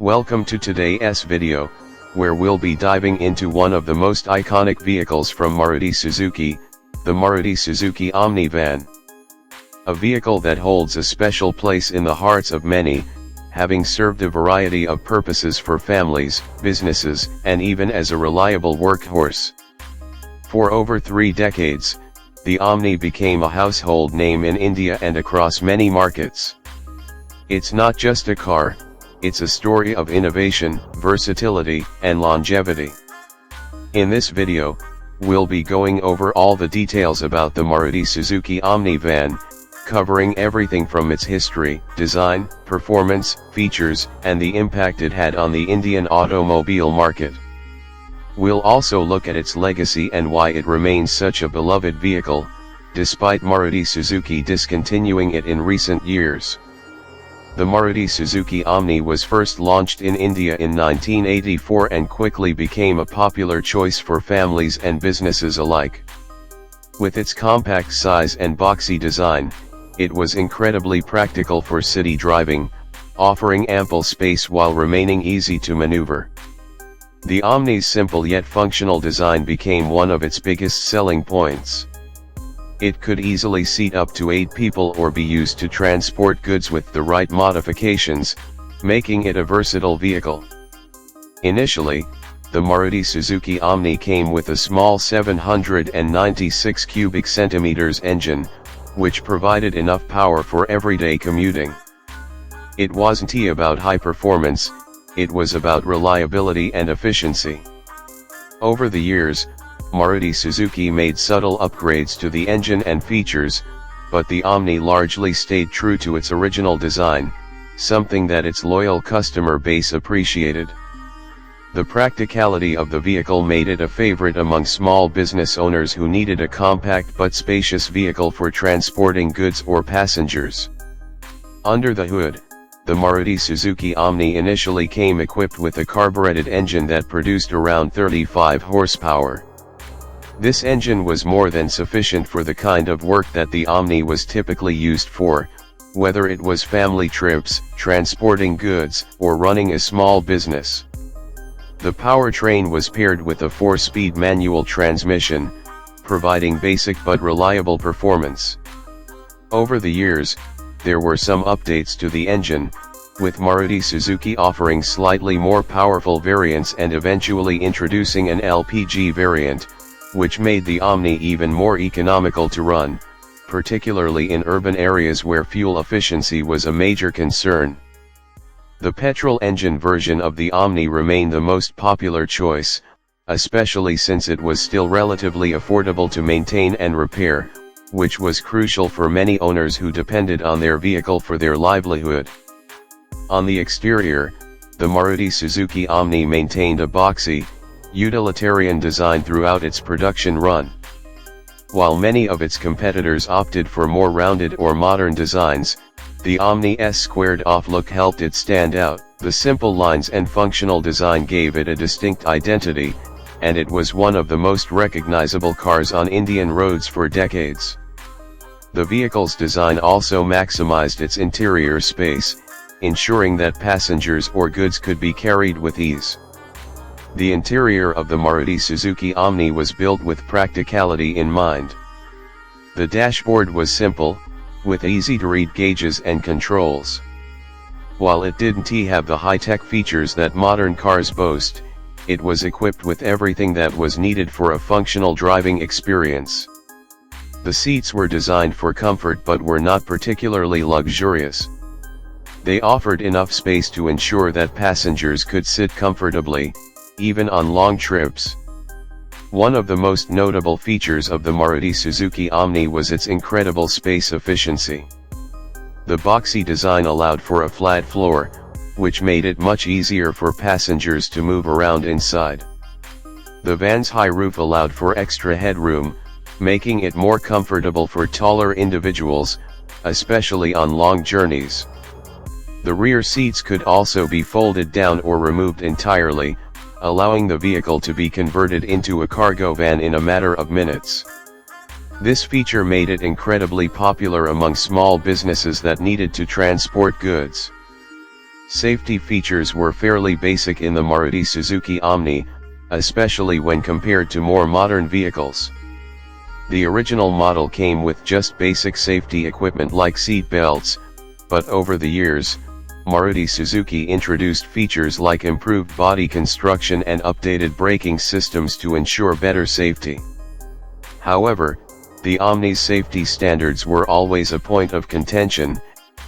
Welcome to today's video, where we'll be diving into one of the most iconic vehicles from Maruti Suzuki, the Maruti Suzuki Omni van. A vehicle that holds a special place in the hearts of many, having served a variety of purposes for families, businesses, and even as a reliable workhorse. For over 3 decades, the Omni became a household name in India and across many markets. It's not just a car, it's a story of innovation, versatility, and longevity. In this video, we'll be going over all the details about the Maruti Suzuki Omni van, covering everything from its history, design, performance, features, and the impact it had on the Indian automobile market. We'll also look at its legacy and why it remains such a beloved vehicle, despite Maruti Suzuki discontinuing it in recent years. The Maruti Suzuki Omni was first launched in India in 1984 and quickly became a popular choice for families and businesses alike. With its compact size and boxy design, it was incredibly practical for city driving, offering ample space while remaining easy to maneuver. The Omni's simple yet functional design became one of its biggest selling points. It could easily seat up to 8 people or be used to transport goods with the right modifications, making it a versatile vehicle. Initially, the Maruti Suzuki Omni came with a small 796 cubic centimeters engine, which provided enough power for everyday commuting. It wasn't about high performance, it was about reliability and efficiency. Over the years, Maruti Suzuki made subtle upgrades to the engine and features, but the Omni largely stayed true to its original design, something that its loyal customer base appreciated. The practicality of the vehicle made it a favorite among small business owners who needed a compact but spacious vehicle for transporting goods or passengers. Under the hood, the Maruti Suzuki Omni initially came equipped with a carbureted engine that produced around 35 horsepower. This engine was more than sufficient for the kind of work that the Omni was typically used for, whether it was family trips, transporting goods, or running a small business. The powertrain was paired with a 4-speed manual transmission, providing basic but reliable performance. Over the years, there were some updates to the engine, with Maruti Suzuki offering slightly more powerful variants and eventually introducing an LPG variant, which made the Omni even more economical to run, particularly in urban areas where fuel efficiency was a major concern. The petrol engine version of the Omni remained the most popular choice, especially since it was still relatively affordable to maintain and repair, which was crucial for many owners who depended on their vehicle for their livelihood. On the exterior, the Maruti Suzuki Omni maintained a boxy, utilitarian design throughout its production run. While many of its competitors opted for more rounded or modern designs, the Omni's squared-off look helped it stand out. The simple lines and functional design gave it a distinct identity, and it was one of the most recognizable cars on Indian roads for decades. The vehicle's design also maximized its interior space, ensuring that passengers or goods could be carried with ease. The interior of the Maruti Suzuki Omni was built with practicality in mind. The dashboard was simple, with easy-to-read gauges and controls. While it didn't have the high-tech features that modern cars boast, it was equipped with everything that was needed for a functional driving experience. The seats were designed for comfort but were not particularly luxurious. They offered enough space to ensure that passengers could sit comfortably, even on long trips. One of the most notable features of the Maruti Suzuki Omni was its incredible space efficiency. The boxy design allowed for a flat floor, which made it much easier for passengers to move around inside. The van's high roof allowed for extra headroom, making it more comfortable for taller individuals, especially on long journeys. The rear seats could also be folded down or removed entirely, allowing the vehicle to be converted into a cargo van in a matter of minutes. This feature made it incredibly popular among small businesses that needed to transport goods. Safety features were fairly basic in the Maruti Suzuki Omni, especially when compared to more modern vehicles. The original model came with just basic safety equipment like seat belts, but over the years, Maruti Suzuki introduced features like improved body construction and updated braking systems to ensure better safety. However, the Omni's safety standards were always a point of contention,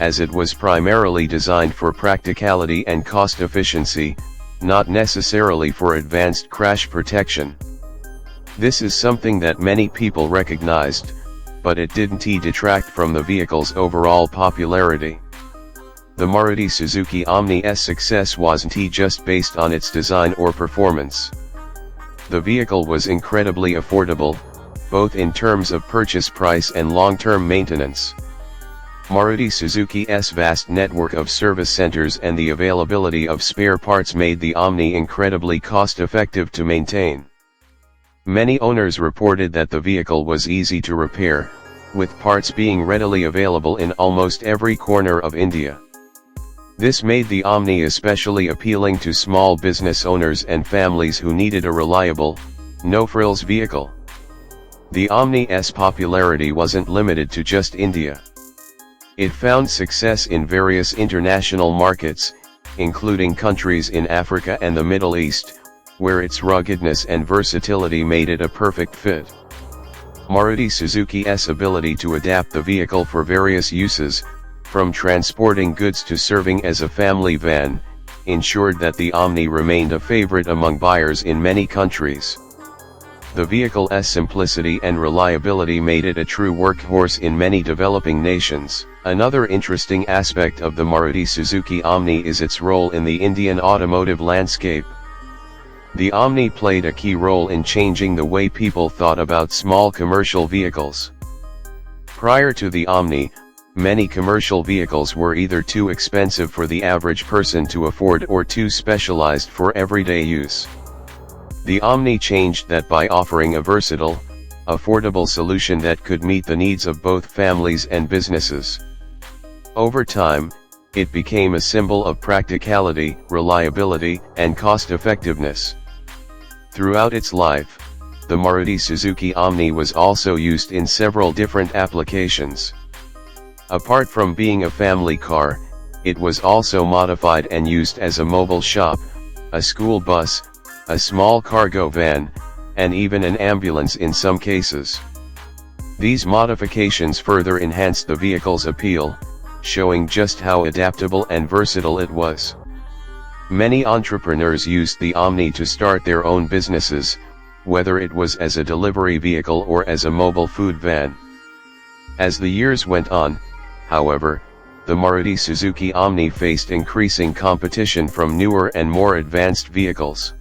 as it was primarily designed for practicality and cost efficiency, not necessarily for advanced crash protection. This is something that many people recognized, but it didn't detract from the vehicle's overall popularity. The Maruti Suzuki Omni's success wasn't just based on its design or performance. The vehicle was incredibly affordable, both in terms of purchase price and long-term maintenance. Maruti Suzuki's vast network of service centers and the availability of spare parts made the Omni incredibly cost-effective to maintain. Many owners reported that the vehicle was easy to repair, with parts being readily available in almost every corner of India. This made the Omni especially appealing to small business owners and families who needed a reliable, no-frills vehicle. The Omni's popularity wasn't limited to just India. It found success in various international markets, including countries in Africa and the Middle East, where its ruggedness and versatility made it a perfect fit. Maruti Suzuki's ability to adapt the vehicle for various uses, from transporting goods to serving as a family van, ensured that the Omni remained a favorite among buyers in many countries. The vehicle's simplicity and reliability made it a true workhorse in many developing nations. Another interesting aspect of the Maruti Suzuki Omni is its role in the Indian automotive landscape. The Omni played a key role in changing the way people thought about small commercial vehicles. Prior to the Omni, many commercial vehicles were either too expensive for the average person to afford or too specialized for everyday use. The Omni changed that by offering a versatile, affordable solution that could meet the needs of both families and businesses. Over time, it became a symbol of practicality, reliability, and cost-effectiveness. Throughout its life, the Maruti Suzuki Omni was also used in several different applications. Apart from being a family car, it was also modified and used as a mobile shop, a school bus, a small cargo van, and even an ambulance in some cases. These modifications further enhanced the vehicle's appeal, showing just how adaptable and versatile it was. Many entrepreneurs used the Omni to start their own businesses, whether it was as a delivery vehicle or as a mobile food van. As the years went on, however, the Maruti Suzuki Omni faced increasing competition from newer and more advanced vehicles.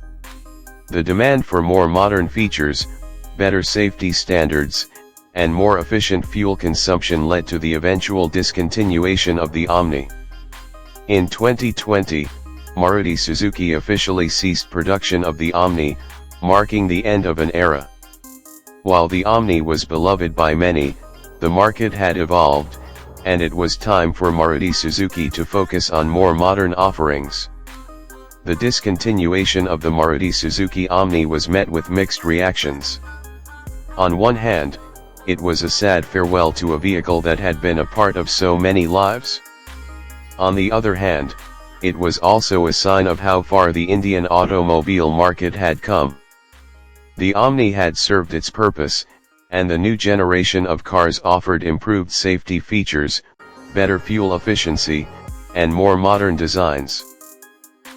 The demand for more modern features, better safety standards, and more efficient fuel consumption led to the eventual discontinuation of the Omni. In 2020, Maruti Suzuki officially ceased production of the Omni, marking the end of an era. While the Omni was beloved by many, the market had evolved, and it was time for Maruti Suzuki to focus on more modern offerings. The discontinuation of the Maruti Suzuki Omni was met with mixed reactions. On one hand, it was a sad farewell to a vehicle that had been a part of so many lives. On the other hand, it was also a sign of how far the Indian automobile market had come. The Omni had served its purpose, and the new generation of cars offered improved safety features, better fuel efficiency, and more modern designs.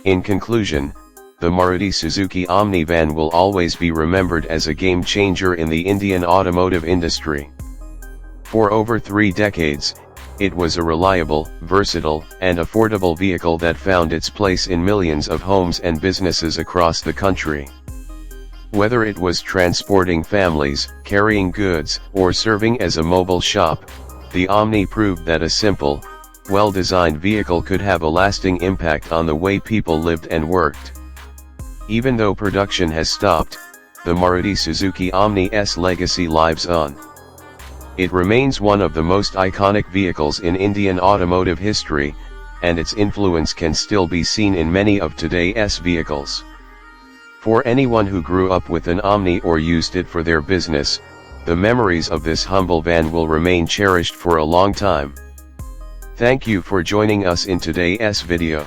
In conclusion, the Maruti Suzuki Omni van will always be remembered as a game changer in the Indian automotive industry. For over 3 decades, it was a reliable, versatile, and affordable vehicle that found its place in millions of homes and businesses across the country. Whether it was transporting families, carrying goods, or serving as a mobile shop, the Omni proved that a simple, well-designed vehicle could have a lasting impact on the way people lived and worked. Even though production has stopped, the Maruti Suzuki Omni's legacy lives on. It remains one of the most iconic vehicles in Indian automotive history, and its influence can still be seen in many of today's vehicles. For anyone who grew up with an Omni or used it for their business, the memories of this humble van will remain cherished for a long time. Thank you for joining us in today's video.